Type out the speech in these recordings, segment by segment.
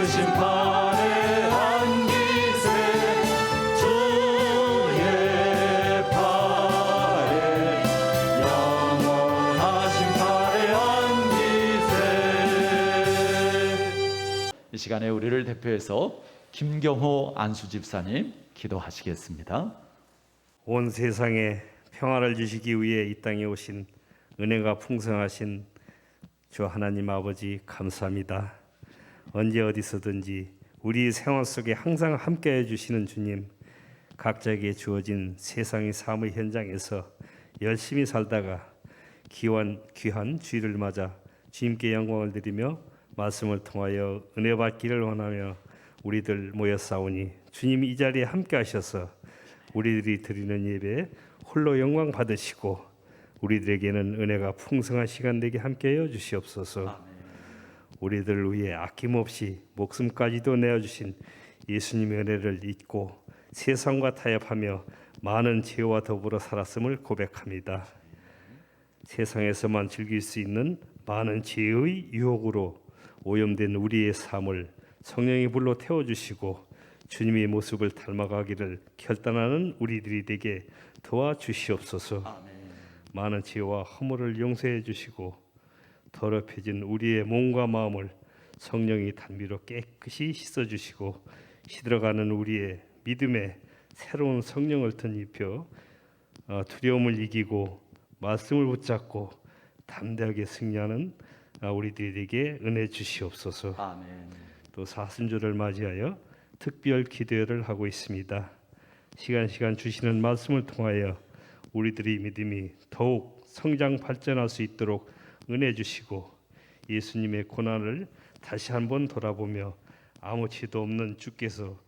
크신 팔에 안기세 주의 팔에 영원하신 팔에 안기세. 이 시간에 우리를 대표해서 김경호 안수 집사님 기도하시겠습니다. 온 세상에 평화를 주시기 위해 이 땅에 오신 은혜가 풍성하신 주 하나님 아버지 감사합니다. 언제 어디서든지 우리 생활 속에 항상 함께해 주시는 주님, 각자에게 주어진 세상의 삶의 현장에서 열심히 살다가 귀한 주일을 맞아 주님께 영광을 드리며 말씀을 통하여 은혜 받기를 원하며 우리들 모였사오니 주님이 이 자리에 함께 하셔서 우리들이 드리는 예배에 홀로 영광 받으시고 우리들에게는 은혜가 풍성한 시간 되게 함께하여 주시옵소서. 아멘. 우리들 위해 아낌없이 목숨까지도 내어주신 예수님의 은혜를 잊고 세상과 타협하며 많은 죄와 더불어 살았음을 고백합니다. 세상에서만 즐길 수 있는 많은 죄의 유혹으로 오염된 우리의 삶을 성령의 불로 태워주시고 주님의 모습을 닮아가기를 결단하는 우리들이 되게 도와주시옵소서. 아멘. 많은 죄와 허물을 용서해 주시고 더럽혀진 우리의 몸과 마음을 성령의 단비로 깨끗이 씻어주시고 시들어가는 우리의 믿음에 새로운 성령을 덧입혀 두려움을 이기고 말씀을 붙잡고 담대하게 승리하는 우리들에게 은혜 주시옵소서. 아멘. 또 사순절을 맞이하여 특별 기도회를 하고 있습니다. 시간 주시는 말씀을 통하여 우리들의 믿음이 더욱 성장 발전할 수 있도록 은혜 주시고 예수님의 고난을 다시 한번 돌아보며 아무 죄도 없는 주께서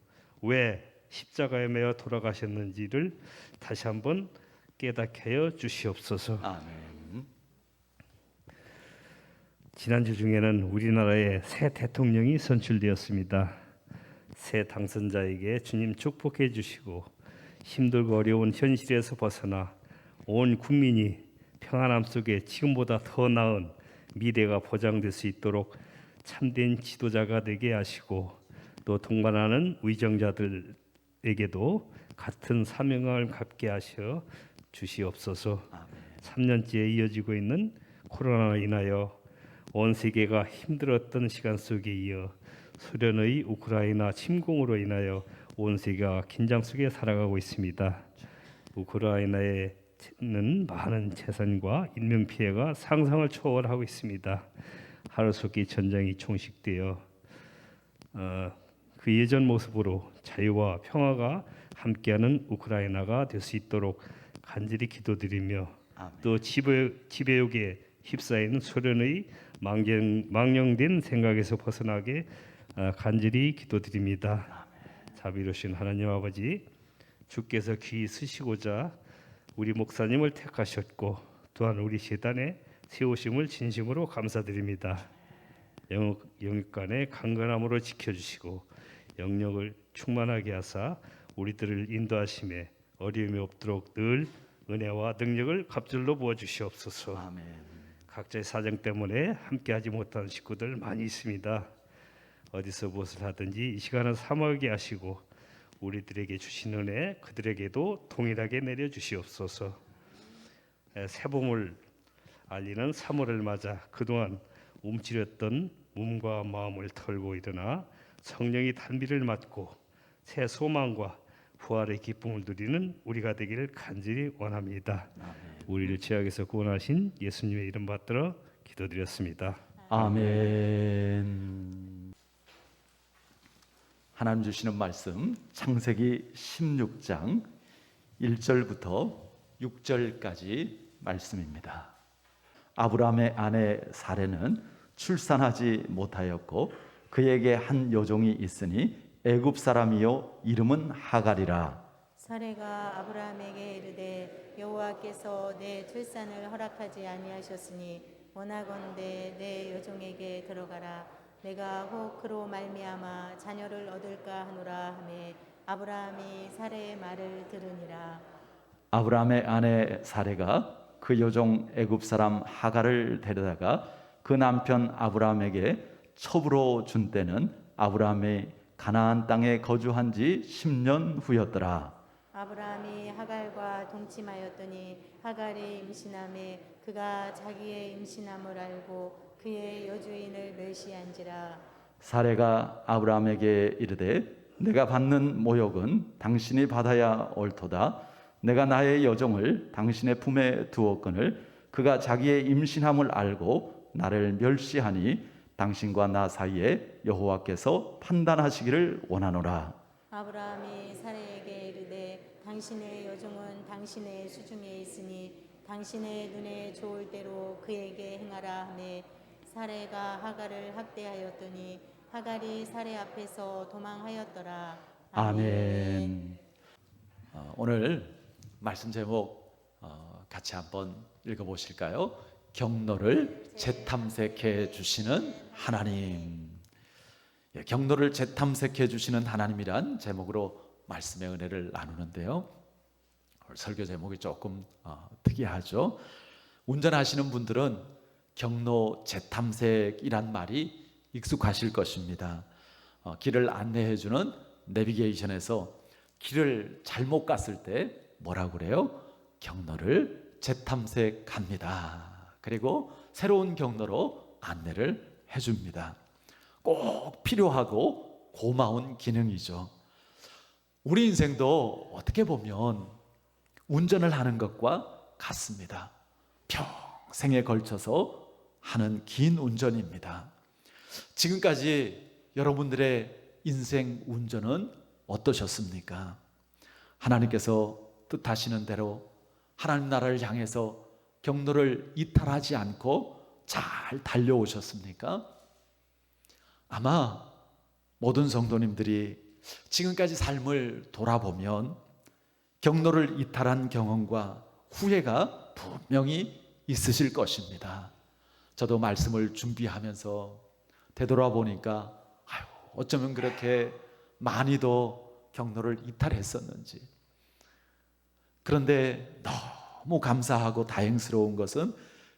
왜 십자가에 매어 돌아가셨는지를 다시 한번 깨닫게 하여 주시옵소서. 아멘. 지난주 중에는 우리나라의 새 대통령이 선출되었습니다. 새 당선자에게 주님 축복해 주시고 힘들고 어려운 현실에서 벗어나 온 국민이 평안함 속에 지금보다 더 나은 미래가 보장될 수 있도록 참된 지도자가 되게 하시고 또 동반하는 의정자들에게도 같은 사명을 갖게 하셔 주시옵소서. 3년째 이어지고 있는 코로나로 인하여 온 세계가 힘들었던 시간 속에 이어 소련의 우크라이나 침공으로 인하여 온 세계가 긴장 속에 살아가고 있습니다. 우크라이나에는 많은 재산과 인명 피해가 상상을 초월하고 있습니다. 하루속히 전쟁이 종식되어 그 예전 모습으로 자유와 평화가 함께하는 우크라이나가 될 수 있도록 간절히 기도드리며 또 지배욕에 휩싸이는 소련의 망령된 생각에서 벗어나게 간절히 기도드립니다. 자비로우신 하나님 아버지, 주께서 귀히 쓰시고자 우리 목사님을 택하셨고 또한 우리 제단에 세우심을 진심으로 감사드립니다. 영육간의 강건함으로 지켜주시고 영역을 충만하게 하사 우리들을 인도하심에 어려움이 없도록 늘 은혜와 능력을 갑절로 부어주시옵소서. 아멘. 각자의 사정 때문에 함께하지 못하는 식구들 많이 있습니다. 어디서 무엇을 하든지 이 시간을 사모하게 하시고 우리들에게 주신 은혜 그들에게도 동일하게 내려주시옵소서. 새봄을 알리는 3월을 맞아 그동안 움츠렸던 몸과 마음을 털고 일어나 성령의 단비를 맞고 새 소망과 부활의 기쁨을 누리는 우리가 되기를 간절히 원합니다. 아멘. 우리를 죄악에서 구원하신 예수님의 이름 받들어 기도드렸습니다. 아멘. 하나님 주시는 말씀 창세기 16장 1절부터 6절까지 말씀입니다. 아브라함의 아내 사레는 출산하지 못하였고 그에게 한 여종이 있으니 애굽 사람이요 이름은 하갈이라. 사레가 아브라함에게 이르되 여호와께서 내 출산을 허락하지 아니하셨으니 원하건대 내 여종에게 들어가라. 내가 혹 그로 말미암아 자녀를 얻을까 하노라 하매 아브라함이 사레의 말을 들으니라. 아브라함의 아내 사레가 그 여종 애굽 사람 하갈을 데려다가 그 남편 아브라함에게 첩으로 준 때는 아브라함이 가나안 땅에 거주한 지 10년 후였더라. 아브라함이 하갈과 동침하였더니 하갈이 임신함에 그가 자기의 임신함을 알고 그의 여주인을 멸시한지라. 사레가 아브라함에게 이르되 내가 받는 모욕은 당신이 받아야 옳도다. 내가 나의 여종을 당신의 품에 두었거늘 그가 자기의 임신함을 알고 나를 멸시하니 당신과 나 사이에 여호와께서 판단하시기를 원하노라. 아브라함이 사레에게 이르되 당신의 여종은 당신의 수중에 있으니 당신의 눈에 좋을 대로 그에게 행하라 하매 사레가 하갈을 학대하였더니 하갈이 사레 앞에서 도망하였더라. 아멘. 오늘 말씀 제목 같이 한번 읽어보실까요? 경로를 재탐색해 주시는 하나님. 경로를 재탐색해 주시는 하나님이란 제목으로 말씀의 은혜를 나누는데요. 설교 제목이 조금 특이하죠. 운전하시는 분들은 경로 재탐색이란 말이 익숙하실 것입니다. 길을 안내해 주는 내비게이션에서 길을 잘못 갔을 때 뭐라고 그래요? 경로를 재탐색합니다. 그리고 새로운 경로로 안내를 해줍니다. 꼭 필요하고 고마운 기능이죠. 우리 인생도 어떻게 보면 운전을 하는 것과 같습니다. 평생에 걸쳐서 하는 긴 운전입니다. 지금까지 여러분들의 인생 운전은 어떠셨습니까? 하나님께서 뜻하시는 대로 하나님 나라를 향해서 경로를 이탈하지 않고 잘 달려오셨습니까? 아마 모든 성도님들이 지금까지 삶을 돌아보면 경로를 이탈한 경험과 후회가 분명히 있으실 것입니다. 저도 말씀을 준비하면서 되돌아보니까 어쩌면 그렇게 많이도 경로를 이탈했었는지. 그런데 너무 감사하고 다행스러운 것은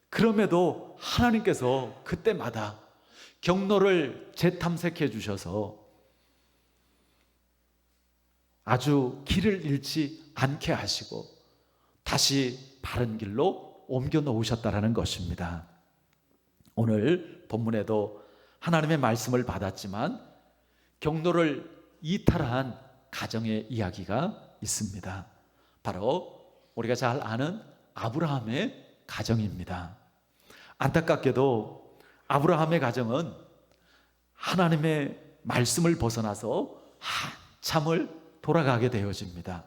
그럼에도 하나님께서 그때마다 경로를 재탐색해 주셔서 아주 길을 잃지 않게 하시고 다시 바른 길로 옮겨 놓으셨다라는 것입니다. 오늘 본문에도 하나님의 말씀을 받았지만 경로를 이탈한 가정의 이야기가 있습니다. 바로 우리가 잘 아는 아브라함의 가정입니다. 안타깝게도 아브라함의 가정은 하나님의 말씀을 벗어나서 한참을 돌아가게 되어집니다.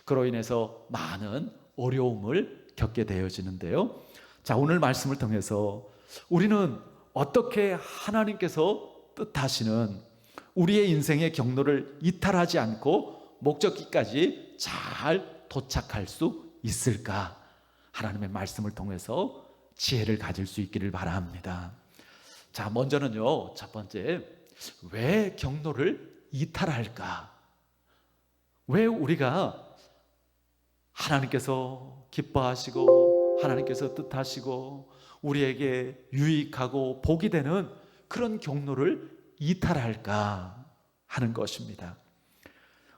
그로 인해서 많은 어려움을 겪게 되어지는데요. 자, 오늘 말씀을 통해서 우리는 어떻게 하나님께서 뜻하시는 우리의 인생의 경로를 이탈하지 않고 목적지까지 잘 도착할 수 있을까? 하나님의 말씀을 통해서 지혜를 가질 수 있기를 바랍니다. 자, 먼저는요, 첫 번째, 왜 경로를 이탈할까? 왜 우리가 하나님께서 기뻐하시고 하나님께서 뜻하시고 우리에게 유익하고 복이 되는 그런 경로를 이탈할까 하는 것입니다.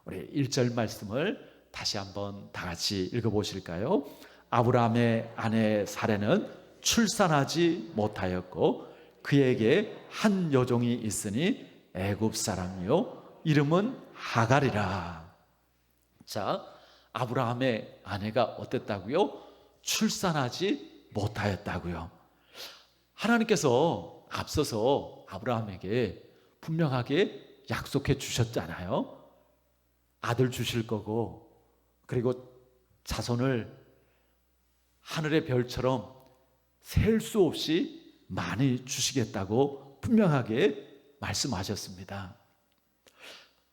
우리 1절 말씀을 다시 한번 다 같이 읽어보실까요? 아브라함의 아내 사레는 출산하지 못하였고 그에게 한 여종이 있으니 애굽 사람이요 이름은 하갈이라. 자, 아브라함의 아내가 어땠다고요? 출산하지 못하였다고요. 하나님께서 앞서서 아브라함에게 분명하게 약속해 주셨잖아요. 아들 주실 거고 그리고 자손을 하늘의 별처럼 셀 수 없이 많이 주시겠다고 분명하게 말씀하셨습니다.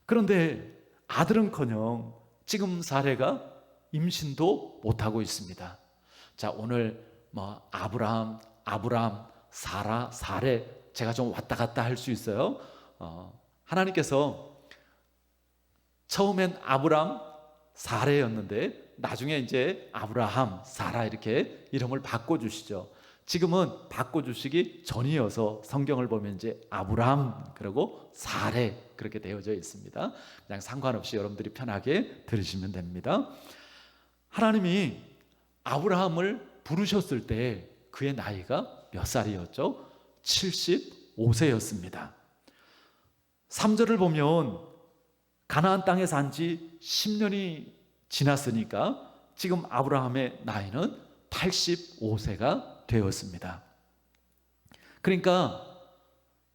그런데 아들은커녕 지금 사례가 임신도 못하고 있습니다. 자, 오늘 아브라함, 사라, 사레 제가 좀 왔다 갔다 할 수 있어요. 하나님께서 처음엔 아브람, 사레였는데 나중에 이제 아브라함, 사라 이렇게 이름을 바꿔주시죠. 지금은 바꿔주시기 전이어서 성경을 보면 이제 아브라함 그리고 사레 그렇게 되어져 있습니다. 그냥 상관없이 여러분들이 편하게 들으시면 됩니다. 하나님이 아브라함을 부르셨을 때 그의 나이가 몇 살이었죠? 75세였습니다. 3절을 보면 가나안 땅에 산 지 10년이 지났으니까 지금 아브라함의 나이는 85세가 되었습니다. 그러니까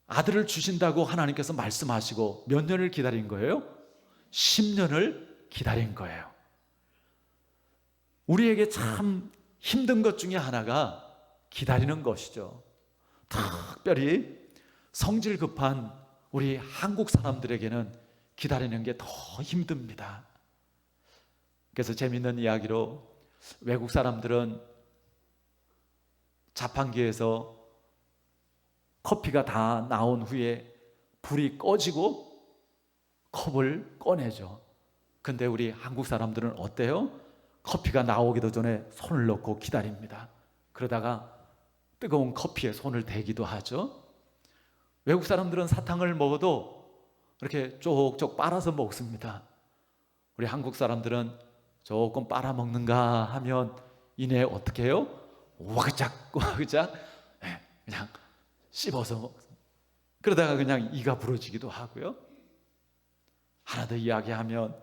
아들을 주신다고 하나님께서 말씀하시고 몇 년을 기다린 거예요? 10년을 기다린 거예요. 우리에게 참 힘든 것 중에 하나가 기다리는 것이죠. 특별히 성질 급한 우리 한국 사람들에게는 기다리는 게 더 힘듭니다. 그래서 재미있는 이야기로 외국 사람들은 자판기에서 커피가 다 나온 후에 불이 꺼지고 컵을 꺼내죠. 근데 우리 한국 사람들은 어때요? 커피가 나오기도 전에 손을 넣고 기다립니다. 그러다가 뜨거운 커피에 손을 대기도 하죠. 외국 사람들은 사탕을 먹어도 이렇게 쪽쪽 빨아서 먹습니다. 우리 한국 사람들은 조금 빨아먹는가 하면 이내 어떻게 해요? 와그작 와그작 그냥 씹어서 먹습니다. 그러다가 그냥 이가 부러지기도 하고요. 하나 더 이야기하면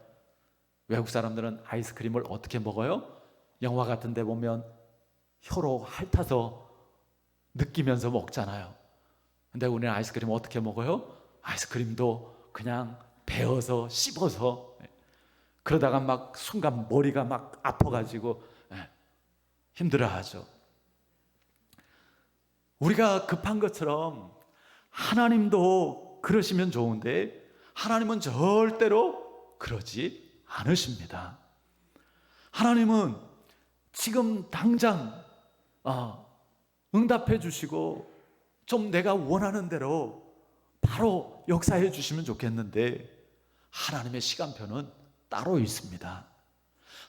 외국 사람들은 아이스크림을 어떻게 먹어요? 영화 같은 데 보면 혀로 핥아서 느끼면서 먹잖아요. 근데 우리는 아이스크림 어떻게 먹어요? 아이스크림도 그냥 베어서 씹어서 그러다가 막 순간 머리가 막 아파가지고 힘들어하죠. 우리가 급한 것처럼 하나님도 그러시면 좋은데 하나님은 절대로 그러지 않으십니다. 하나님은 지금 당장 응답해 주시고 좀 내가 원하는 대로 바로 역사해 주시면 좋겠는데 하나님의 시간표는 따로 있습니다.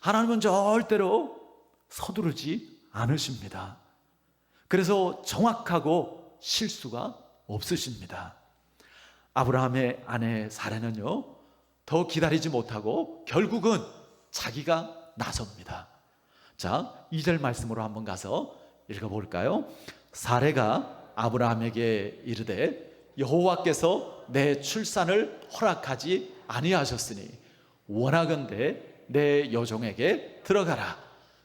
하나님은 절대로 서두르지 않으십니다. 그래서 정확하고 실수가 없으십니다. 아브라함의 아내 사레는요, 더 기다리지 못하고 결국은 자기가 나섭니다. 자, 2절 말씀으로 한번 가서 읽어볼까요? 사레가 아브라함에게 이르되 여호와께서 내 출산을 허락하지 아니하셨으니 원하건대 내 여종에게 들어가라.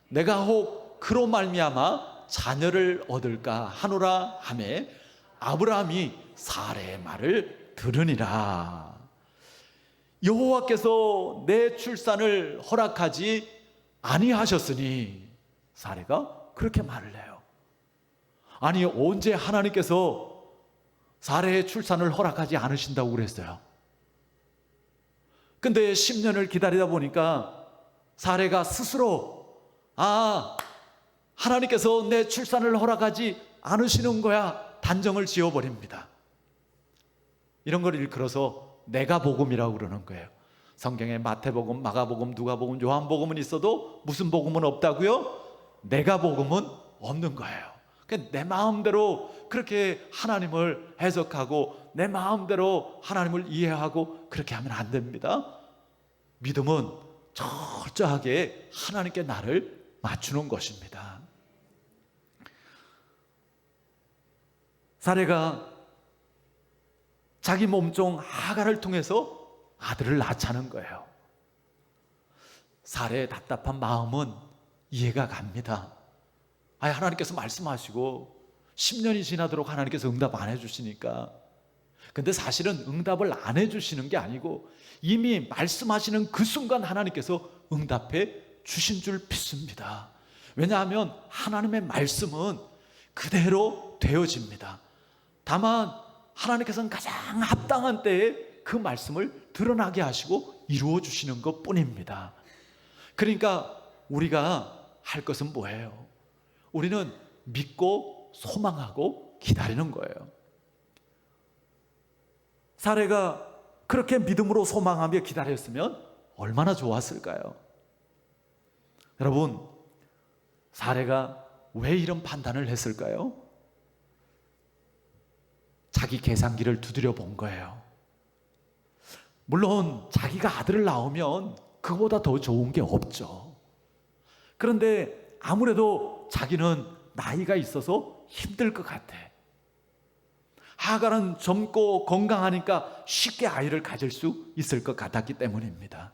내가 혹 그로 말미암아 자녀를 얻을까 하노라 하매 아브라함이 사레의 말을 들으니라. 여호와께서 내 출산을 허락하지 아니하셨으니 사레가 그렇게 말을 해요. 아니 언제 하나님께서 사레의 출산을 허락하지 않으신다고 그랬어요? 근데 10년을 기다리다 보니까 사레가 스스로 하나님께서 내 출산을 허락하지 않으시는 거야 단정을 지어버립니다. 이런 걸 일컬어서 내가복음이라고 그러는 거예요. 성경에 마태복음, 마가복음, 누가복음, 요한복음은 있어도 무슨 복음은 없다고요? 내가복음은 없는 거예요. 내 마음대로 그렇게 하나님을 해석하고 내 마음대로 하나님을 이해하고 그렇게 하면 안 됩니다. 믿음은 철저하게 하나님께 나를 맞추는 것입니다. 사레가 자기 몸종 하갈을 통해서 아들을 낳자는 거예요. 사레의 답답한 마음은 이해가 갑니다. 하나님께서 말씀하시고 10년이 지나도록 하나님께서 응답 안 해주시니까. 근데 사실은 응답을 안 해주시는 게 아니고 이미 말씀하시는 그 순간 하나님께서 응답해 주신 줄 믿습니다. 왜냐하면 하나님의 말씀은 그대로 되어집니다. 다만 하나님께서는 가장 합당한 때에 그 말씀을 드러나게 하시고 이루어 주시는 것 뿐입니다. 그러니까 우리가 할 것은 뭐예요? 우리는 믿고 소망하고 기다리는 거예요. 사레가 그렇게 믿음으로 소망하며 기다렸으면 얼마나 좋았을까요? 여러분, 사레가 왜 이런 판단을 했을까요? 자기 계산기를 두드려 본 거예요. 물론 자기가 아들을 낳으면 그보다 더 좋은 게 없죠. 그런데 아무래도 자기는 나이가 있어서 힘들 것 같아. 하갈은 젊고 건강하니까 쉽게 아이를 가질 수 있을 것 같았기 때문입니다.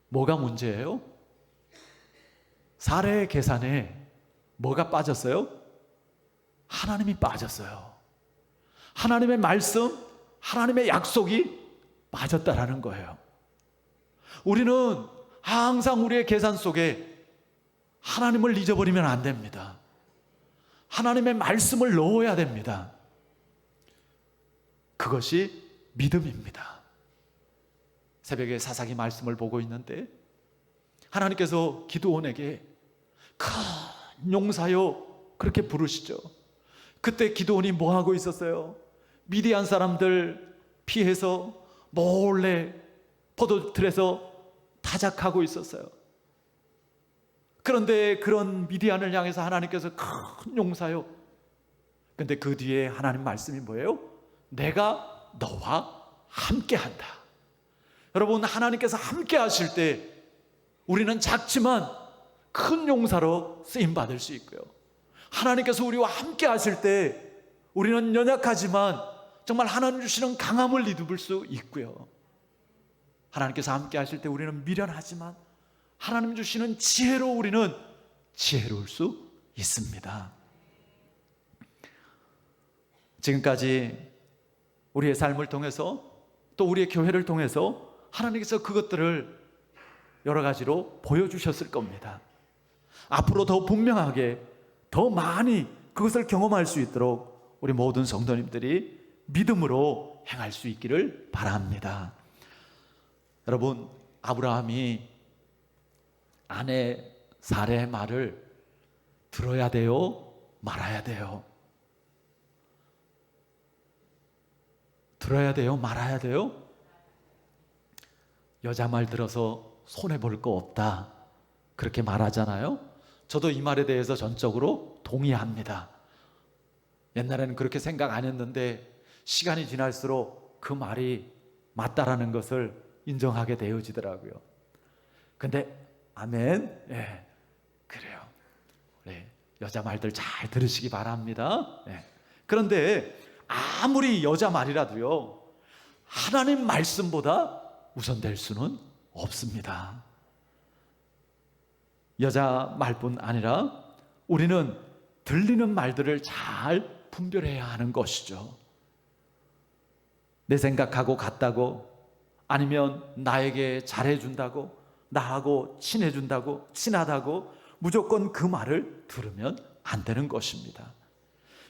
뭐가 문제예요? 사례의 계산에 뭐가 빠졌어요? 하나님이 빠졌어요. 하나님의 말씀, 하나님의 약속이 빠졌다라는 거예요. 우리는 항상 우리의 계산 속에 하나님을 잊어버리면 안 됩니다. 하나님의 말씀을 넣어야 됩니다. 그것이 믿음입니다. 새벽에 사사기 말씀을 보고 있는데 하나님께서 기드온에게 큰 용사여 그렇게 부르시죠. 그때 기드온이 뭐 하고 있었어요? 미디안 사람들 피해서 몰래 포도틀에서 타작하고 있었어요. 그런데 그런 미디안을 향해서 하나님께서 큰 용사요. 근데 그 뒤에 하나님 말씀이 뭐예요? 내가 너와 함께한다. 여러분, 하나님께서 함께 하실 때 우리는 작지만 큰 용사로 쓰임 받을 수 있고요. 하나님께서 우리와 함께 하실 때 우리는 연약하지만 정말 하나님 주시는 강함을 입을 수 있고요. 하나님께서 함께 하실 때 우리는 미련하지만 하나님 주시는 지혜로 우리는 지혜로울 수 있습니다. 지금까지 우리의 삶을 통해서 또 우리의 교회를 통해서 하나님께서 그것들을 여러 가지로 보여주셨을 겁니다. 앞으로 더 분명하게 더 많이 그것을 경험할 수 있도록 우리 모든 성도님들이 믿음으로 행할 수 있기를 바랍니다. 여러분, 아브라함이 아내 사레의 말을 들어야 돼요? 말아야 돼요? 들어야 돼요? 말아야 돼요? 여자 말 들어서 손해볼 거 없다 그렇게 말하잖아요. 저도 이 말에 대해서 전적으로 동의합니다. 옛날에는 그렇게 생각 안 했는데 시간이 지날수록 그 말이 맞다라는 것을 인정하게 되어지더라고요. 근데 아멘. 예, 그래요. 네, 여자 말들 잘 들으시기 바랍니다. 예. 그런데 아무리 여자 말이라도요, 하나님 말씀보다 우선될 수는 없습니다. 여자 말뿐 아니라 우리는 들리는 말들을 잘 분별해야 하는 것이죠. 내 생각하고 같다고, 아니면 나에게 잘해준다고, 나하고 친해준다고, 친하다고 무조건 그 말을 들으면 안 되는 것입니다.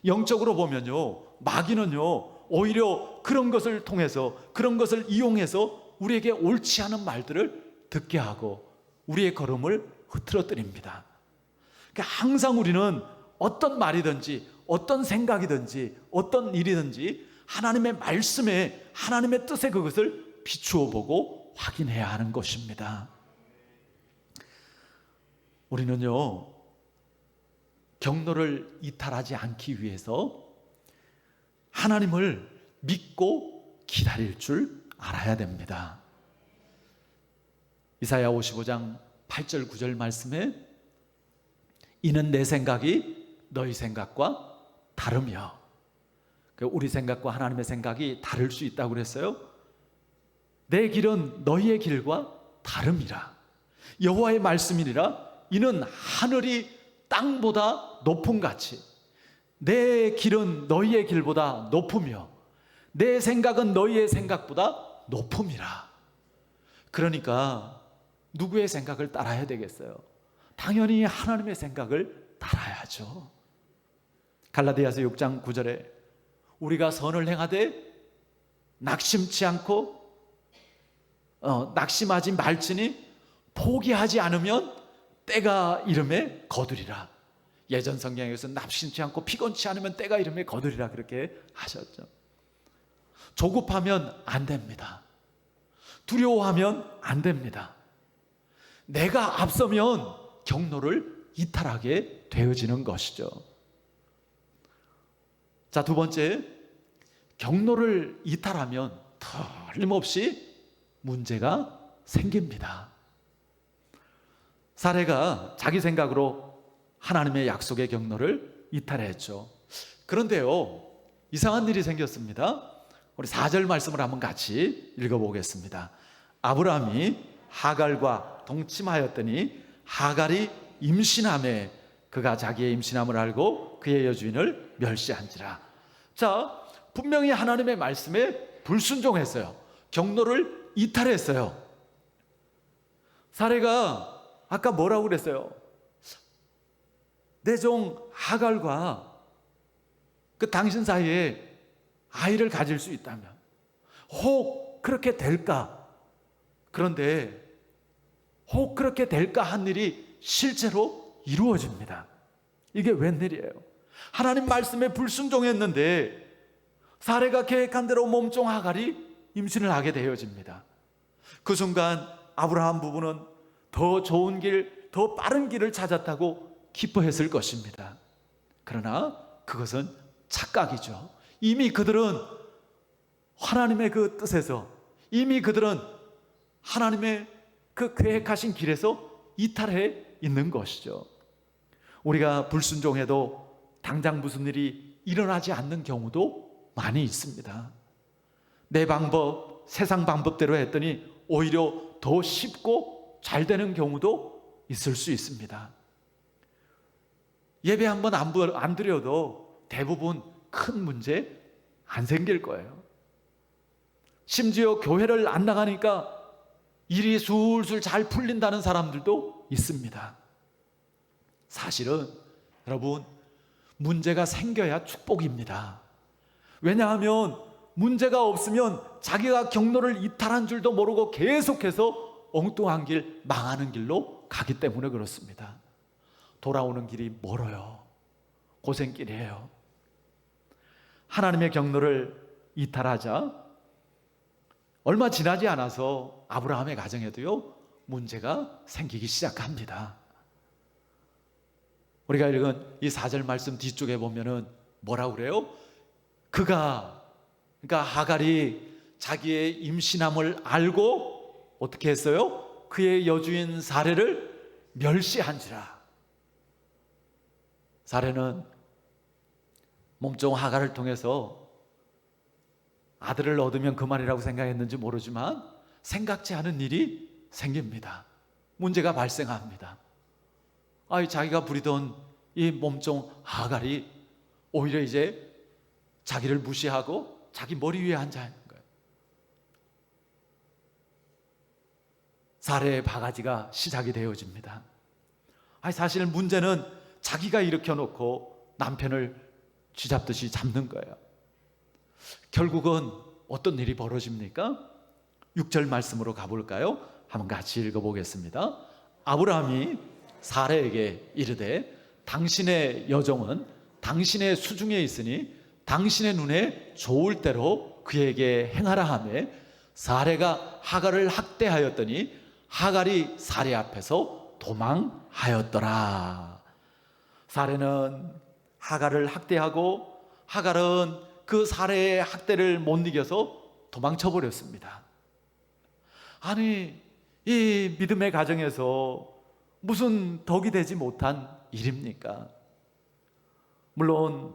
영적으로 보면요, 마귀는요 오히려 그런 것을 통해서, 그런 것을 이용해서 우리에게 옳지 않은 말들을 듣게 하고 우리의 걸음을 흐트러뜨립니다. 그러니까 항상 우리는 어떤 말이든지 어떤 생각이든지 어떤 일이든지 하나님의 말씀에, 하나님의 뜻에 그것을 비추어 보고 확인해야 하는 것입니다. 우리는요, 경로를 이탈하지 않기 위해서 하나님을 믿고 기다릴 줄 알아야 됩니다. 이사야 55장 8절 9절 말씀에 이는 내 생각이 너희 생각과 다르며, 우리 생각과 하나님의 생각이 다를 수 있다고 그랬어요. 내 길은 너희의 길과 다름이라. 여호와의 말씀이니라. 이는 하늘이 땅보다 높음 같이 내 길은 너희의 길보다 높으며 내 생각은 너희의 생각보다 높음이라. 그러니까 누구의 생각을 따라야 되겠어요? 당연히 하나님의 생각을 따라야죠. 갈라디아서 6장 9절에 우리가 선을 행하되 낙심치 않고 낙심하지 말지니 포기하지 않으면 때가 이름에 거두리라. 예전 성경에서 낙심치 않고 피곤치 않으면 때가 이름에 거두리라 그렇게 하셨죠. 조급하면 안 됩니다. 두려워하면 안 됩니다. 내가 앞서면 경로를 이탈하게 되어지는 것이죠. 자, 두 번째, 경로를 이탈하면 틀림없이 문제가 생깁니다. 사례가 자기 생각으로 하나님의 약속의 경로를 이탈했죠. 그런데요, 이상한 일이 생겼습니다. 우리 4절 말씀을 한번 같이 읽어보겠습니다. 아브라함이 하갈과 동침하였더니 하갈이 임신함에 그가 자기의 임신함을 알고 그의 여주인을 멸시한지라. 자, 분명히 하나님의 말씀에 불순종했어요. 경로를 이탈했어요. 사례가 아까 뭐라고 그랬어요? 내 종 하갈과 그 당신 사이에 아이를 가질 수 있다면 혹 그렇게 될까? 그런데 혹 그렇게 될까 한 일이 실제로 이루어집니다. 이게 웬일이에요? 하나님 말씀에 불순종했는데 사례가 계획한 대로 몸종 하갈이 임신을 하게 되어집니다. 그 순간 아브라함 부부는 더 좋은 길, 더 빠른 길을 찾았다고 기뻐했을 것입니다. 그러나 그것은 착각이죠. 이미 그들은 하나님의 그 뜻에서, 이미 그들은 하나님의 그 계획하신 길에서 이탈해 있는 것이죠. 우리가 불순종해도 당장 무슨 일이 일어나지 않는 경우도 많이 있습니다. 내 방법, 세상 방법대로 했더니 오히려 더 쉽고 잘 되는 경우도 있을 수 있습니다. 예배 한번 안 드려도 대부분 큰 문제 안 생길 거예요. 심지어 교회를 안 나가니까 일이 술술 잘 풀린다는 사람들도 있습니다. 사실은 여러분, 문제가 생겨야 축복입니다. 왜냐하면 문제가 없으면 자기가 경로를 이탈한 줄도 모르고 계속해서 엉뚱한 길, 망하는 길로 가기 때문에 그렇습니다. 돌아오는 길이 멀어요. 고생길이에요. 하나님의 경로를 이탈하자 얼마 지나지 않아서 아브라함의 가정에도요, 문제가 생기기 시작합니다. 우리가 읽은 이 4절 말씀 뒤쪽에 보면은 뭐라고 그래요? 그러니까 하갈이 자기의 임신함을 알고 어떻게 했어요? 그의 여주인 사레를 멸시한지라. 사레는 몸종 하갈을 통해서 아들을 얻으면 그만이라고 생각했는지 모르지만 생각지 않은 일이 생깁니다. 문제가 발생합니다. 자기가 부리던 이 몸종 하갈이 오히려 이제 자기를 무시하고 자기 머리 위에 앉아 있는 거예요. 사례의 바가지가 시작이 되어집니다. 사실 문제는 자기가 일으켜놓고 남편을 쥐잡듯이 잡는 거예요. 결국은 어떤 일이 벌어집니까? 6절 말씀으로 가볼까요? 한번 같이 읽어보겠습니다. 아브라함이 사레에게 이르되 당신의 여종은 당신의 수중에 있으니 당신의 눈에 좋을 대로 그에게 행하라 하며 사레가 하갈을 학대하였더니 하갈이 사레 앞에서 도망하였더라. 사레는 하갈을 학대하고 하갈은 그 사레의 학대를 못 이겨서 도망쳐 버렸습니다. 아니, 이 믿음의 가정에서 무슨 덕이 되지 못한 일입니까? 물론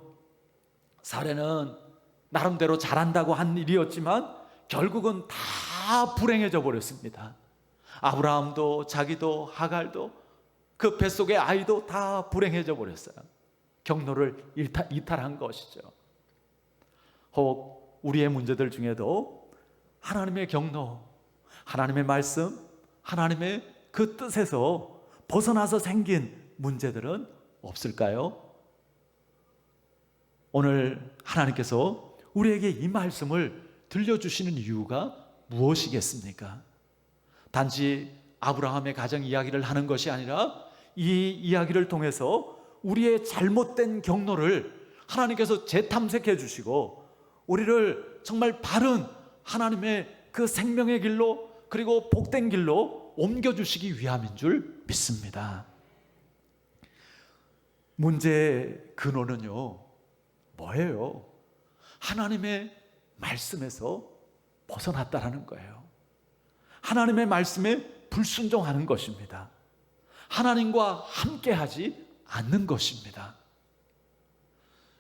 사례는 나름대로 잘한다고 한 일이었지만 결국은 다 불행해져 버렸습니다. 아브라함도 자기도 하갈도 그 뱃속의 아이도 다 불행해져 버렸어요. 경로를 이탈한 것이죠. 혹 우리의 문제들 중에도 하나님의 경로, 하나님의 말씀, 하나님의 그 뜻에서 벗어나서 생긴 문제들은 없을까요? 오늘 하나님께서 우리에게 이 말씀을 들려주시는 이유가 무엇이겠습니까? 단지 아브라함의 가정 이야기를 하는 것이 아니라 이 이야기를 통해서 우리의 잘못된 경로를 하나님께서 재탐색해 주시고 우리를 정말 바른 하나님의 그 생명의 길로 그리고 복된 길로 옮겨주시기 위함인 줄 믿습니다. 문제의 근원은요, 뭐예요? 하나님의 말씀에서 벗어났다라는 거예요. 하나님의 말씀에 불순종하는 것입니다. 하나님과 함께하지 않는 것입니다.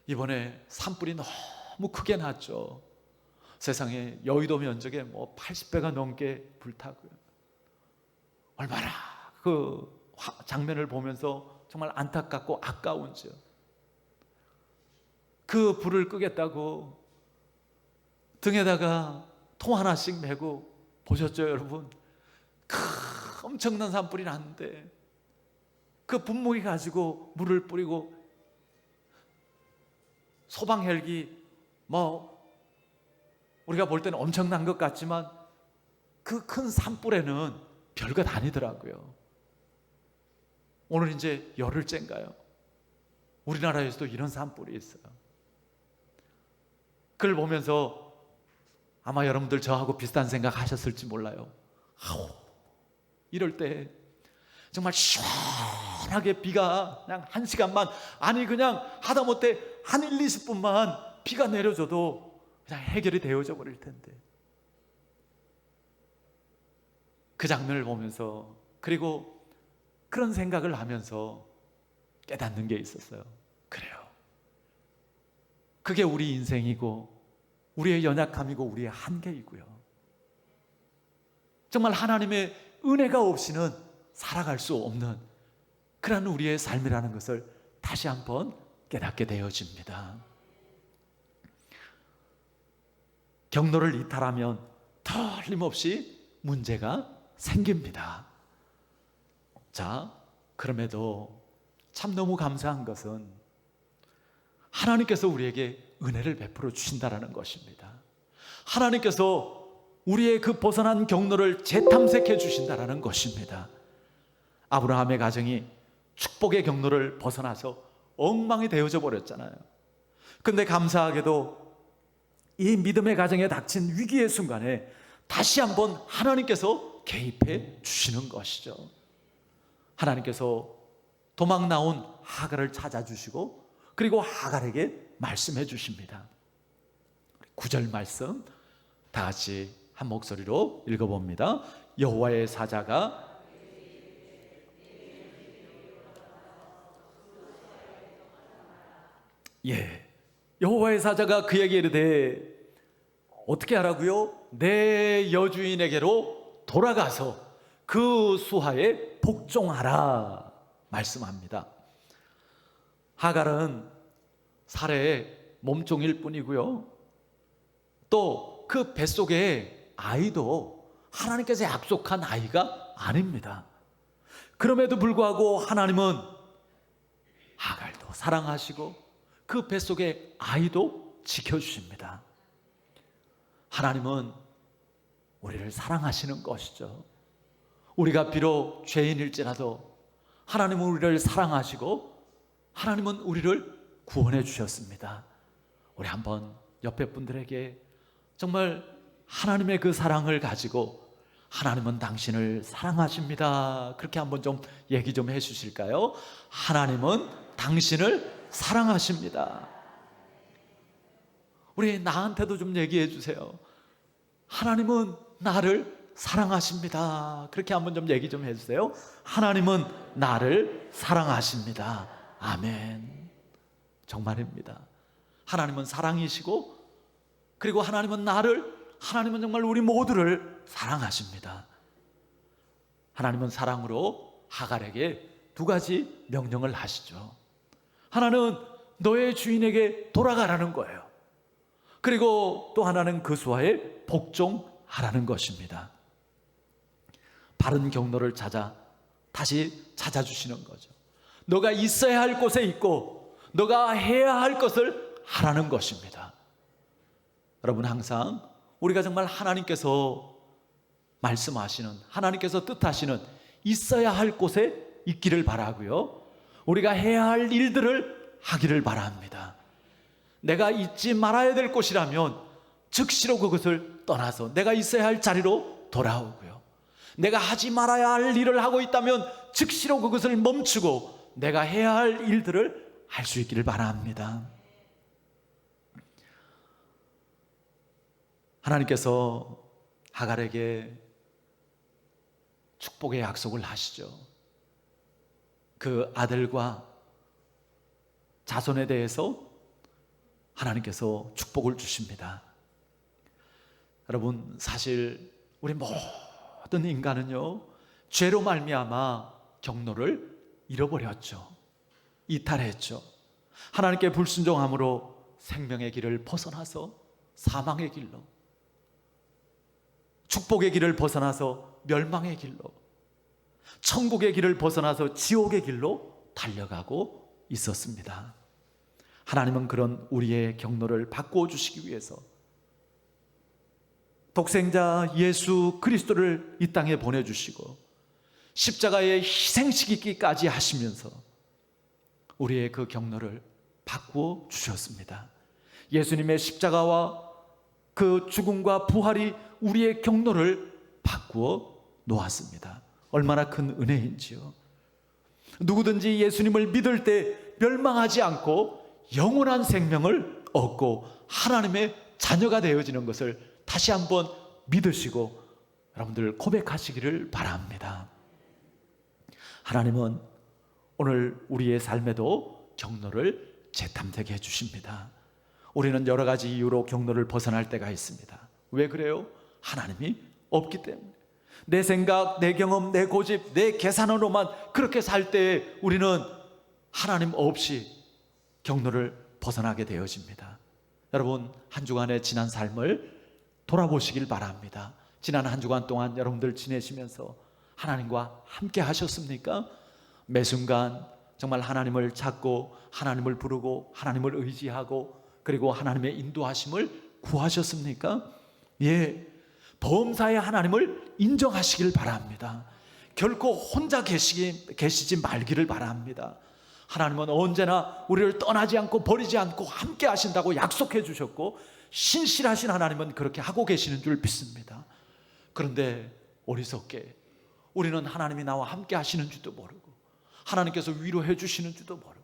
이번에 산불이 너무 크게 났죠. 세상에 여의도 면적에 80배가 넘게 불타고요. 얼마나 그 장면을 보면서 정말 안타깝고 아까운지요. 그 불을 끄겠다고 등에다가 통 하나씩 메고 보셨죠, 여러분? 엄청난 산불이 났는데 그 분무기 가지고 물을 뿌리고 소방 헬기 우리가 볼 때는 엄청난 것 같지만 그 큰 산불에는 별것 아니더라고요. 오늘 이제 열흘째인가요? 우리나라에서도 이런 산불이 있어요. 그걸 보면서 아마 여러분들 저하고 비슷한 생각 하셨을지 몰라요. 이럴 때 정말 시원하게 비가 그냥 1시간만, 아니 그냥 하다못해 한 1, 20분만 비가 내려줘도 그냥 해결이 되어져 버릴 텐데. 그 장면을 보면서, 그리고 그런 생각을 하면서 깨닫는 게 있었어요. 그래요, 그게 우리 인생이고 우리의 연약함이고 우리의 한계이고요. 정말 하나님의 은혜가 없이는 살아갈 수 없는 그런 우리의 삶이라는 것을 다시 한번 깨닫게 되어집니다. 경로를 이탈하면 틀림없이 문제가 생깁니다. 자, 그럼에도 참 너무 감사한 것은 하나님께서 우리에게 은혜를 베풀어 주신다라는 것입니다. 하나님께서 우리의 그 벗어난 경로를 재탐색해 주신다라는 것입니다. 아브라함의 가정이 축복의 경로를 벗어나서 엉망이 되어져 버렸잖아요. 근데 감사하게도 이 믿음의 가정에 닥친 위기의 순간에 다시 한번 하나님께서 개입해 주시는 것이죠. 하나님께서 도망 나온 하갈을 찾아주시고 그리고 하갈에게 말씀해 주십니다. 9절 말씀 다 같이 한 목소리로 읽어봅니다. 여호와의 사자가 여호와의 사자가 그에게 이르되 어떻게 하라고요? 내 여주인에게로 돌아가서 그 수하에 복종하라 말씀합니다. 하갈은 살해의 몸종일 뿐이고요, 또 그 뱃속에 아이도 하나님께서 약속한 아이가 아닙니다. 그럼에도 불구하고 하나님은 하갈도 사랑하시고 그 뱃속의 아이도 지켜주십니다. 하나님은 우리를 사랑하시는 것이죠. 우리가 비록 죄인일지라도 하나님은 우리를 사랑하시고 하나님은 우리를 구원해 주셨습니다. 우리 한번 옆에 분들에게 정말 하나님의 그 사랑을 가지고 하나님은 당신을 사랑하십니다, 그렇게 한번 좀 얘기 좀 해 주실까요? 하나님은 당신을 사랑하십니다. 우리 나한테도 좀 얘기해 주세요. 하나님은 나를 사랑하십니다, 그렇게 한번 좀 얘기 좀 해주세요. 하나님은 나를 사랑하십니다. 아멘. 정말입니다. 하나님은 사랑이시고 그리고 하나님은 하나님은 정말 우리 모두를 사랑하십니다. 하나님은 사랑으로 하갈에게 2가지 명령을 하시죠. 하나는 너의 주인에게 돌아가라는 거예요. 그리고 또 하나는 그 수하에 복종하라는 것입니다. 바른 경로를 다시 찾아주시는 거죠. 너가 있어야 할 곳에 있고 너가 해야 할 것을 하라는 것입니다. 여러분, 항상 우리가 정말 하나님께서 말씀하시는, 하나님께서 뜻하시는 있어야 할 곳에 있기를 바라고요, 우리가 해야 할 일들을 하기를 바랍니다. 내가 있지 말아야 될 곳이라면 즉시로 그것을 떠나서 내가 있어야 할 자리로 돌아오고요, 내가 하지 말아야 할 일을 하고 있다면 즉시로 그것을 멈추고 내가 해야 할 일들을 할 수 있기를 바랍니다. 하나님께서 하갈에게 축복의 약속을 하시죠. 그 아들과 자손에 대해서 하나님께서 축복을 주십니다. 여러분, 사실 우리 모든 인간은요, 죄로 말미암아 경로를 잃어버렸죠. 이탈했죠. 하나님께 불순종함으로 생명의 길을 벗어나서 사망의 길로, 축복의 길을 벗어나서 멸망의 길로, 천국의 길을 벗어나서 지옥의 길로 달려가고 있었습니다. 하나님은 그런 우리의 경로를 바꾸어 주시기 위해서 독생자 예수 그리스도를 이 땅에 보내주시고 십자가의 희생시키기까지 하시면서 우리의 그 경로를 바꾸어 주셨습니다. 예수님의 십자가와 그 죽음과 부활이 우리의 경로를 바꾸어 놓았습니다. 얼마나 큰 은혜인지요. 누구든지 예수님을 믿을 때 멸망하지 않고 영원한 생명을 얻고 하나님의 자녀가 되어지는 것을 다시 한번 믿으시고 여러분들 고백하시기를 바랍니다. 하나님은 오늘 우리의 삶에도 경로를 재탐색해 주십니다. 우리는 여러 가지 이유로 경로를 벗어날 때가 있습니다. 왜 그래요? 하나님이 없기 때문에. 내 생각, 내 경험, 내 고집, 내 계산으로만 그렇게 살 때 우리는 하나님 없이 경로를 벗어나게 되어집니다. 여러분, 한 주간의 지난 삶을 돌아보시길 바랍니다. 지난 한 주간 동안 여러분들 지내시면서 하나님과 함께 하셨습니까? 매 순간 정말 하나님을 찾고 하나님을 부르고 하나님을 의지하고 그리고 하나님의 인도하심을 구하셨습니까? 예, 범사의 하나님을 인정하시길 바랍니다. 결코 혼자 계시지 말기를 바랍니다. 하나님은 언제나 우리를 떠나지 않고 버리지 않고 함께 하신다고 약속해 주셨고 신실하신 하나님은 그렇게 하고 계시는 줄 믿습니다. 그런데 어리석게 우리는 하나님이 나와 함께 하시는 줄도 모르고 하나님께서 위로해 주시는 줄도 모르고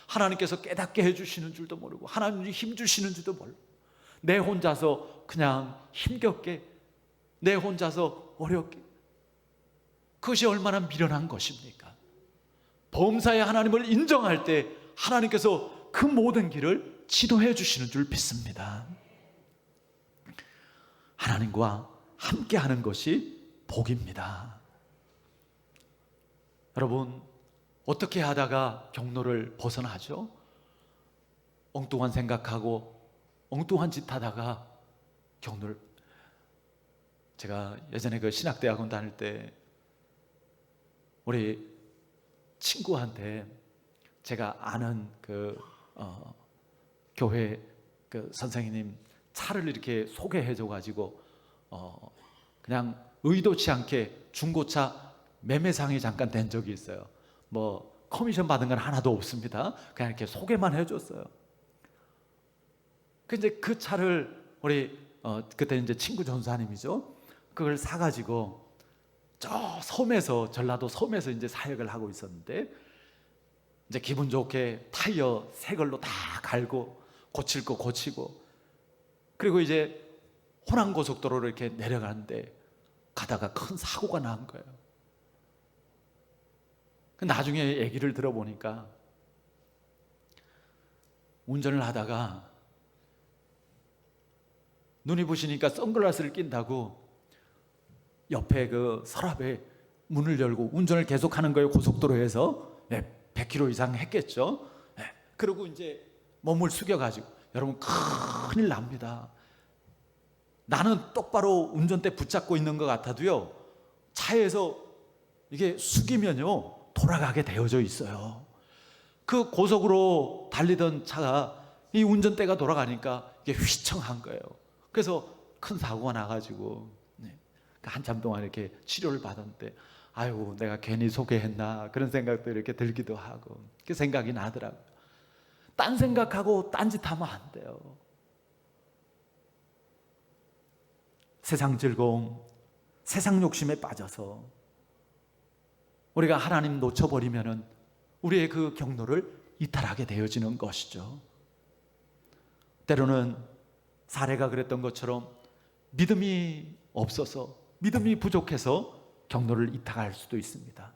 하나님께서 깨닫게 해 주시는 줄도 모르고 하나님이 힘 주시는 줄도 모르고 내 혼자서 그냥 힘겹게 내 혼자서 어렵게, 그것이 얼마나 미련한 것입니까? 범사의 하나님을 인정할 때 하나님께서 그 모든 길을 지도해 주시는 줄 믿습니다. 하나님과 함께 하는 것이 복입니다. 여러분, 어떻게 하다가 경로를 벗어나죠? 엉뚱한 생각하고 엉뚱한 짓 하다가 경로를, 제가 예전에 그 신학대학원 다닐 때 우리 친구한테 제가 아는 그 교회 그 선생님 차를 이렇게 소개해 줘 가지고 그냥 의도치 않게 중고차 매매상이 잠깐 된 적이 있어요. 뭐 커미션 받은 건 하나도 없습니다. 그냥 이렇게 소개만 해줬어요. 근데 그 차를 우리 그때 이제 친구 전사님이죠. 그걸 사가지고 저 섬에서, 전라도 섬에서 이제 사역을 하고 있었는데 이제 기분 좋게 타이어 새 걸로 다 갈고 고칠 거 고치고 그리고 이제 호남 고속도로를 이렇게 내려가는데 가다가 큰 사고가 난 거예요. 나중에 얘기를 들어보니까 운전을 하다가 눈이 부시니까 선글라스를 낀다고 옆에 그 서랍에 문을 열고 운전을 계속하는 거예요. 고속도로에서 100km 이상 했겠죠. 그리고 이제 몸을 숙여가지고, 여러분 큰일 납니다. 나는 똑바로 운전대 붙잡고 있는 것 같아도요, 차에서 이게 숙이면요 돌아가게 되어져 있어요. 그 고속으로 달리던 차가 이 운전대가 돌아가니까 이게 휘청한 거예요. 그래서 큰 사고가 나가지고 한참 동안 이렇게 치료를 받았는데, 아유 내가 괜히 소개했나 그런 생각도 이렇게 들기도 하고 그 생각이 나더라고요. 딴 생각하고 딴짓하면 안 돼요. 세상 즐거움, 세상 욕심에 빠져서 우리가 하나님 놓쳐버리면은 우리의 그 경로를 이탈하게 되어지는 것이죠. 때로는 사례가 그랬던 것처럼 믿음이 없어서, 믿음이 부족해서 경로를 이탈할 수도 있습니다.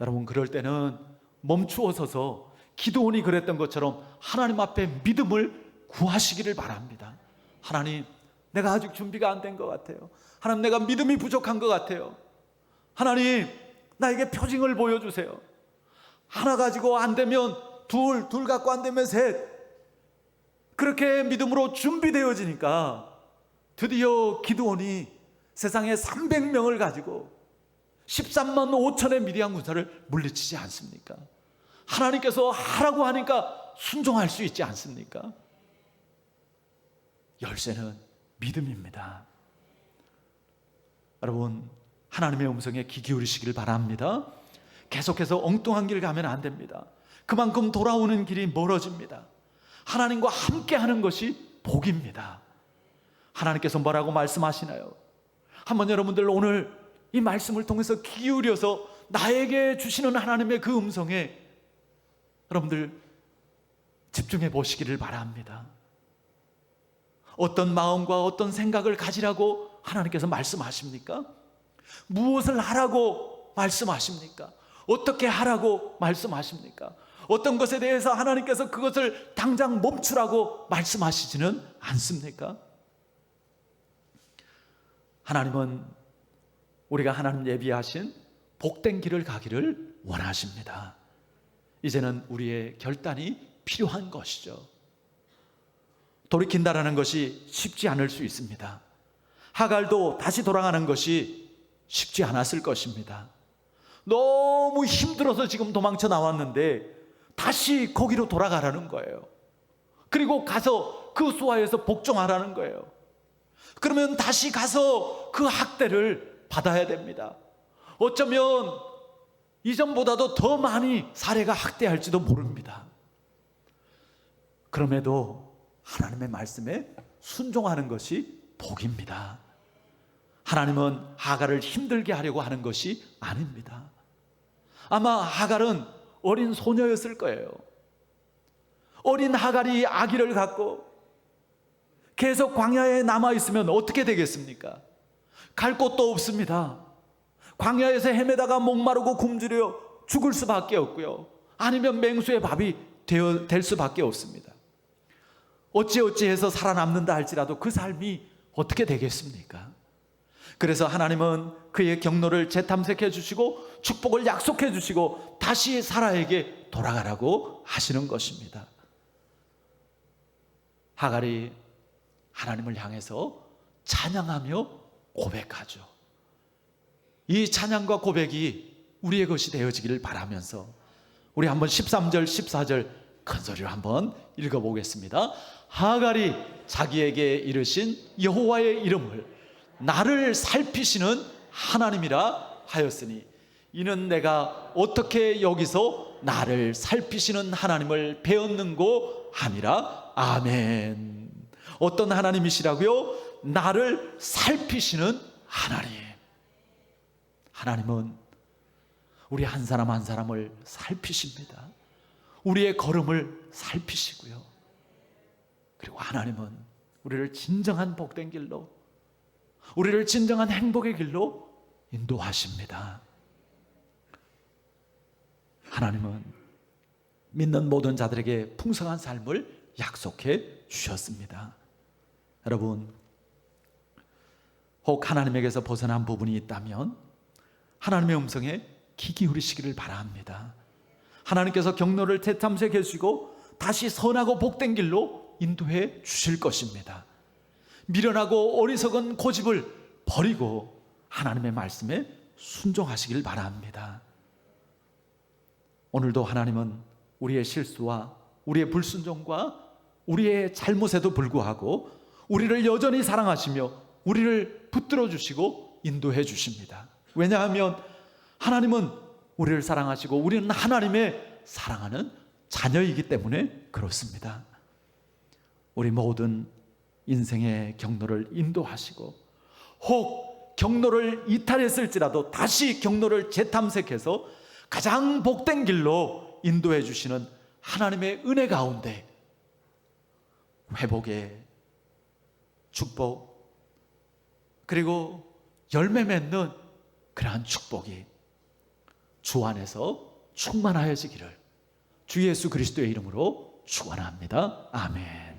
여러분, 그럴 때는 멈추어 서서 기드온이 그랬던 것처럼 하나님 앞에 믿음을 구하시기를 바랍니다. 하나님, 내가 아직 준비가 안 된 것 같아요. 하나님, 내가 믿음이 부족한 것 같아요. 하나님, 나에게 표징을 보여주세요. 하나 가지고 안 되면 둘 갖고 안 되면 셋. 그렇게 믿음으로 준비되어지니까 드디어 기드온이 세상에 300명을 가지고 13만 5천의 미디안 군사를 물리치지 않습니까? 하나님께서 하라고 하니까 순종할 수 있지 않습니까? 열쇠는 믿음입니다. 여러분, 하나님의 음성에 귀 기울이시길 바랍니다. 계속해서 엉뚱한 길 가면 안 됩니다. 그만큼 돌아오는 길이 멀어집니다. 하나님과 함께 하는 것이 복입니다. 하나님께서 뭐라고 말씀하시나요? 한번 여러분들 오늘 이 말씀을 통해서 귀 기울여서 나에게 주시는 하나님의 그 음성에 여러분들 집중해 보시기를 바랍니다. 어떤 마음과 어떤 생각을 가지라고 하나님께서 말씀하십니까? 무엇을 하라고 말씀하십니까? 어떻게 하라고 말씀하십니까? 어떤 것에 대해서 하나님께서 그것을 당장 멈추라고 말씀하시지는 않습니까? 하나님은 우리가 하나님 예비하신 복된 길을 가기를 원하십니다. 이제는 우리의 결단이 필요한 것이죠. 돌이킨다라는 것이 쉽지 않을 수 있습니다. 하갈도 다시 돌아가는 것이 쉽지 않았을 것입니다. 너무 힘들어서 지금 도망쳐 나왔는데 다시 거기로 돌아가라는 거예요. 그리고 가서 그 수하에서 복종하라는 거예요. 그러면 다시 가서 그 학대를 받아야 됩니다. 어쩌면 이전보다도 더 많이 사례가 학대할지도 모릅니다. 그럼에도 하나님의 말씀에 순종하는 것이 복입니다. 하나님은 하갈을 힘들게 하려고 하는 것이 아닙니다. 아마 하갈은 어린 소녀였을 거예요. 어린 하갈이 아기를 갖고 계속 광야에 남아있으면 어떻게 되겠습니까? 갈 곳도 없습니다. 광야에서 헤매다가 목마르고 굶주려 죽을 수밖에 없고요. 아니면 맹수의 밥이 될 수밖에 없습니다. 어찌해서 살아남는다 할지라도 그 삶이 어떻게 되겠습니까? 그래서 하나님은 그의 경로를 재탐색해 주시고 축복을 약속해 주시고 다시 사라에게 돌아가라고 하시는 것입니다. 하갈이 하나님을 향해서 찬양하며 고백하죠. 이 찬양과 고백이 우리의 것이 되어지기를 바라면서 우리 한번 13절 14절 큰 소리로 한번 읽어보겠습니다. 하갈이 자기에게 이르신 여호와의 이름을 나를 살피시는 하나님이라 하였으니 이는 내가 어떻게 여기서 나를 살피시는 하나님을 배웠는고 함이라. 아멘. 어떤 하나님이시라고요? 나를 살피시는 하나님. 하나님은 우리 한 사람 한 사람을 살피십니다. 우리의 걸음을 살피시고요. 그리고 하나님은 우리를 진정한 복된 길로, 우리를 진정한 행복의 길로 인도하십니다. 하나님은 믿는 모든 자들에게 풍성한 삶을 약속해 주셨습니다. 여러분, 혹 하나님에게서 벗어난 부분이 있다면 하나님의 음성에 귀 기울이시기를 바랍니다. 하나님께서 경로를 재탐색해 주시고 다시 선하고 복된 길로 인도해 주실 것입니다. 미련하고 어리석은 고집을 버리고 하나님의 말씀에 순종하시길 바랍니다. 오늘도 하나님은 우리의 실수와 우리의 불순종과 우리의 잘못에도 불구하고 우리를 여전히 사랑하시며 우리를 붙들어 주시고 인도해 주십니다. 왜냐하면 하나님은 우리를 사랑하시고 우리는 하나님의 사랑하는 자녀이기 때문에 그렇습니다. 우리 모든 인생의 경로를 인도하시고 혹 경로를 이탈했을지라도 다시 경로를 재탐색해서 가장 복된 길로 인도해 주시는 하나님의 은혜 가운데 회복의 축복, 그리고 열매 맺는 그러한 축복이 주 안에서 충만하여지기를 주 예수 그리스도의 이름으로 축원합니다. 아멘.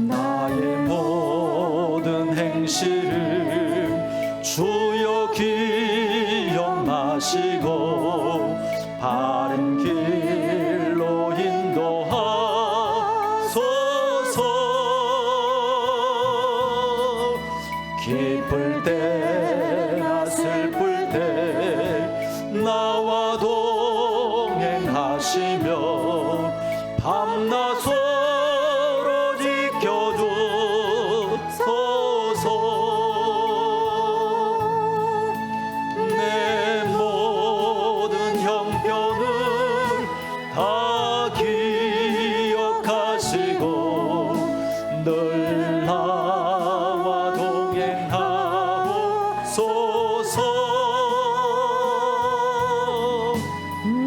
나의 모든 행실을 주여 기억하시고 바른 길로 인도하소서. 기쁠 때나 슬플 때 나와 동행하시며 밤낮 서로 지켜주소서. 내 모든 형편을 다 기억하시고 늘 나와 동행하옵소서.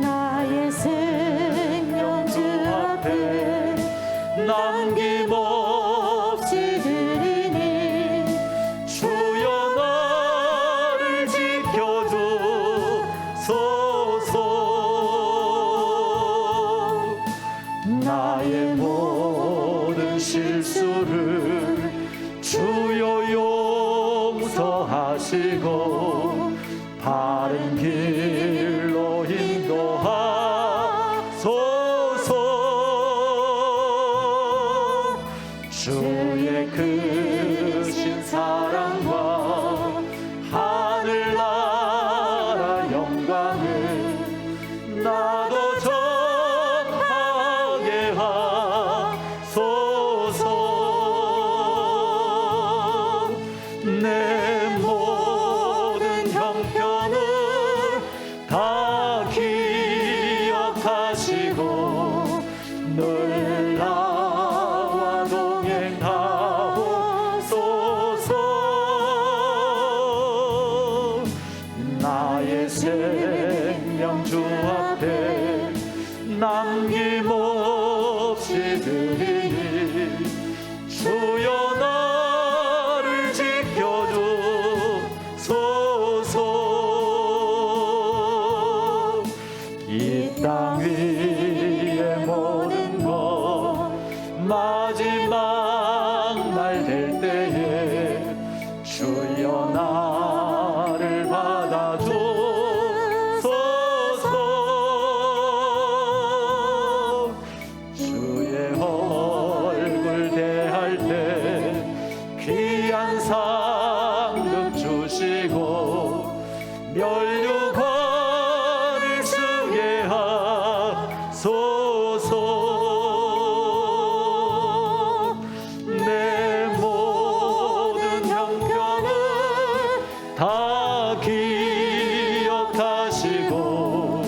나의 생명 주 앞에 남김없이 드리니 주여 나를 지켜주소서. 나의 모든 실수를 주여 용서하시고 바른 길로 인도하소서. 주의 크신 사랑과 하늘나라 영광을 나도 전하게 하소서. 내 모든 형편을 다 기억하시고 늘 나와 동행하옵소서. 나의 생명 주 앞에 남김없이 드리니 주여 나를 지켜주소서. 이 땅 위의 모든 것 마지막 날 될 때에 주여 나를 받아주소서. 주의 얼굴 대할 때 귀한 상급 주시고 면류관을 쓰게 하소서. 내 모든 형편을 다 기억하시고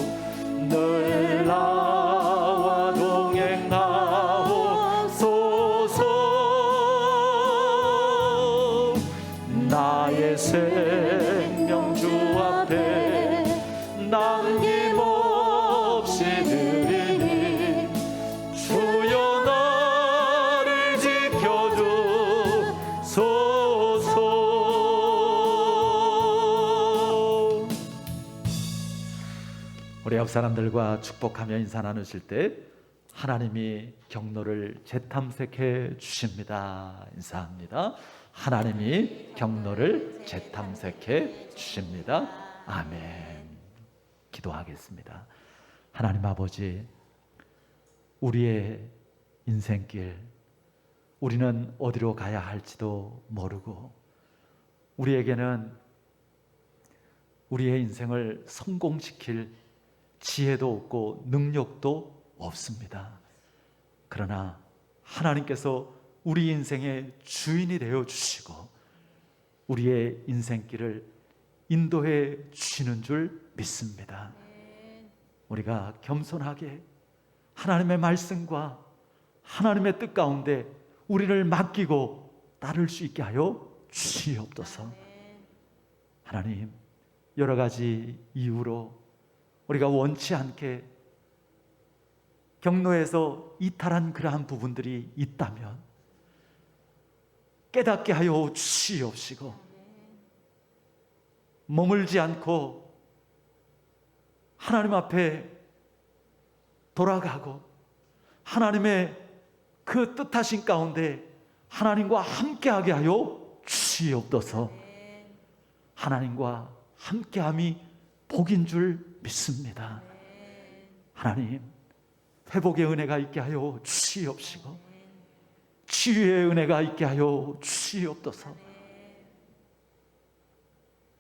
늘 나와 동행하옵소서. 나의 생명 주 앞에 남김없이 드리니 주여 나를 지켜주소서. 우리 옆 사람들과 축복하며 인사 나누실 때 하나님이 경로를 재탐색해 주십니다. 인사합니다. 하나님이 경로를 재탐색해 주십니다. 아멘. 기도하겠습니다. 하나님 아버지, 우리의 인생길, 우리는 어디로 가야 할지도 모르고 우리에게는 우리의 인생을 성공시킬 지혜도 없고 능력도 없습니다. 그러나 하나님께서 우리 인생의 주인이 되어 주시고 우리의 인생길을 인도해 주시는 줄 믿습니다. 우리가 겸손하게 하나님의 말씀과 하나님의 뜻 가운데 우리를 맡기고 따를 수 있게 하여 주시옵소서. 하나님, 여러 가지 이유로 우리가 원치 않게 경로에서 이탈한 그러한 부분들이 있다면 깨닫게 하여 주시옵시고, 머물지 않고 하나님 앞에 돌아가고 하나님의 그 뜻하신 가운데 하나님과 함께하게 하여 주시옵소서. 하나님과 함께함이 복인 줄 믿습니다. 하나님, 회복의 은혜가 있게 하여 주시옵시고 치유의 은혜가 있게 하여 주시옵소서.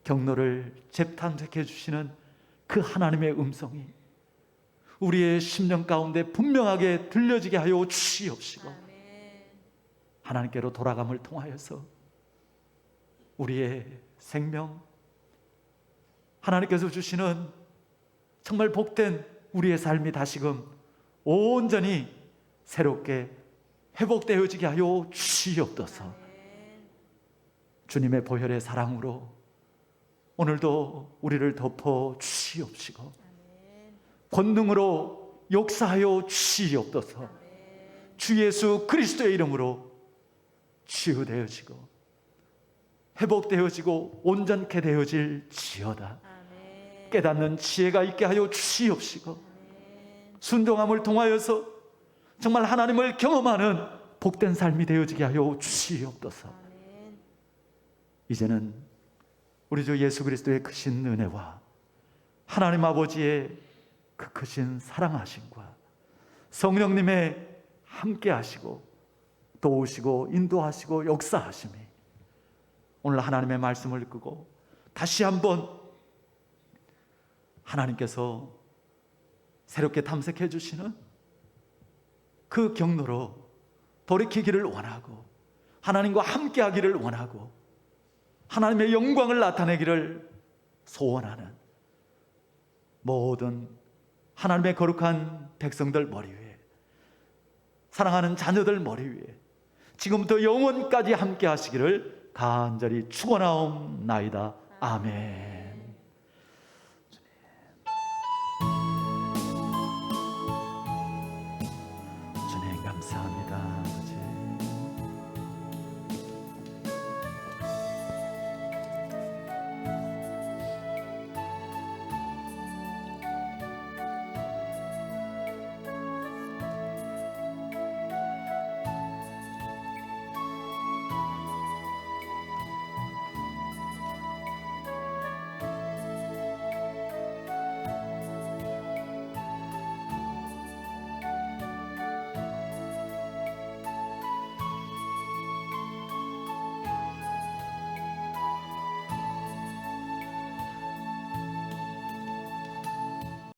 경로를 재탄생해 주시는 그 하나님의 음성이 우리의 심령 가운데 분명하게 들려지게 하여 주시옵시고, 하나님께로 돌아감을 통하여서 우리의 생명, 하나님께서 주시는 정말 복된 우리의 삶이 다시금 온전히 새롭게 회복되어지게 하여 주시옵소서. 주님의 보혈의 사랑으로 오늘도 우리를 덮어 주시옵시고 권능으로 역사하여 주시옵소서. 주 예수 그리스도의 이름으로 치유되어지고 회복되어지고 온전케 되어질지어다. 깨닫는 지혜가 있게 하여 주시옵시고 순종함을 통하여서 정말 하나님을 경험하는 복된 삶이 되어지게 하여 주시옵소서. 이제는 우리 주 예수 그리스도의 크신 은혜와 하나님 아버지의 그 크신 사랑하심과 성령님의 함께 하시고 도우시고 인도하시고 역사하심이 오늘 하나님의 말씀을 끄고 다시 한번 하나님께서 새롭게 탐색해 주시는 그 경로로 돌이키기를 원하고 하나님과 함께 하기를 원하고 하나님의 영광을 나타내기를 소원하는 모든 하나님의 거룩한 백성들 머리 위에, 사랑하는 자녀들 머리 위에 지금부터 영원까지 함께 하시기를 간절히 축원하옵나이다. 아멘.